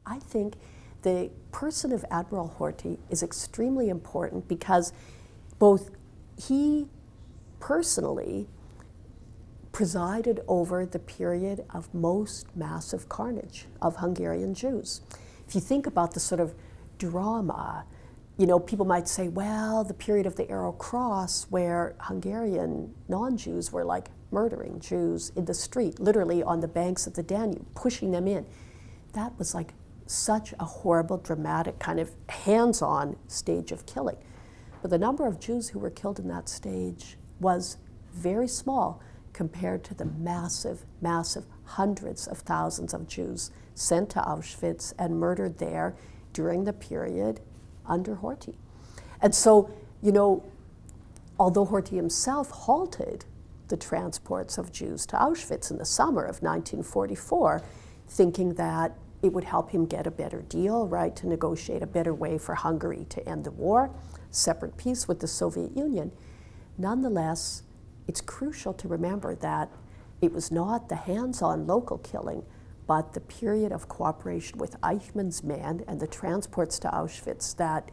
I think the person of Admiral Horthy is extremely important because both he personally presided over the period of most massive carnage of Hungarian Jews. If you think about the sort of drama, you know, people might say, well, the period of the Arrow Cross where Hungarian non-Jews were like murdering Jews in the street, literally on the banks of the Danube, pushing them in. That was like such a horrible, dramatic, kind of hands-on stage of killing. But the number of Jews who were killed in that stage was very small compared to the massive, massive hundreds of thousands of Jews sent to Auschwitz and murdered there during the period under Horthy. And so, you know, although Horthy himself halted the transports of Jews to Auschwitz in the summer of 1944, thinking that it would help him get a better deal, right, to negotiate a better way for Hungary to end the war, separate peace with the Soviet Union. Nonetheless, it's crucial to remember that it was not the hands-on local killing, but the period of cooperation with Eichmann's men and the transports to Auschwitz that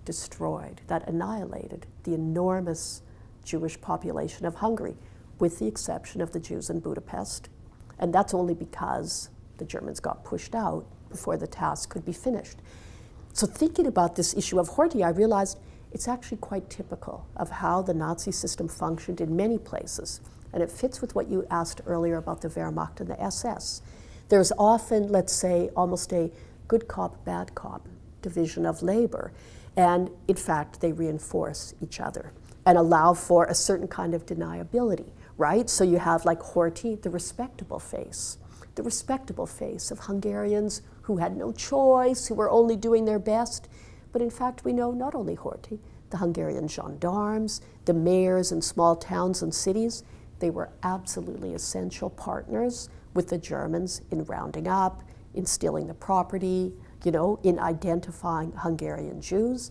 destroyed, that annihilated the enormous Jewish population of Hungary, with the exception of the Jews in Budapest. And that's only because the Germans got pushed out before the task could be finished. So thinking about this issue of Horthy, I realized it's actually quite typical of how the Nazi system functioned in many places. And it fits with what you asked earlier about the Wehrmacht and the SS. There's often, let's say, almost a good cop, bad cop division of labor. And in fact, they reinforce each other and allow for a certain kind of deniability, right? So you have like Horthy, the respectable face of Hungarians who had no choice, who were only doing their best. But in fact, we know not only Horthy, the Hungarian gendarmes, the mayors in small towns and cities, they were absolutely essential partners with the Germans in rounding up, in stealing the property, you know, in identifying Hungarian Jews.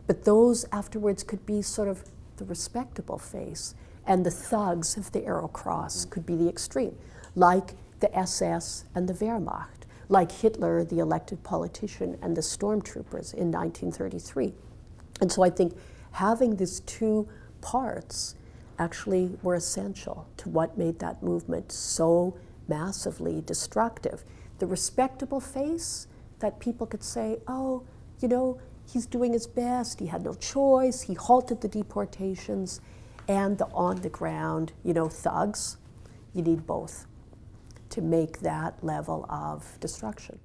But those afterwards could be sort of the respectable face, and the thugs of the Arrow Cross could be the extreme, like the SS and the Wehrmacht, like Hitler, the elected politician, and the stormtroopers in 1933. And so I think having these two parts actually were essential to what made that movement so massively destructive. The respectable face that people could say, oh, you know, he's doing his best, he had no choice, he halted the deportations, and the on-the-ground, you know, thugs. You need both to make that level of destruction.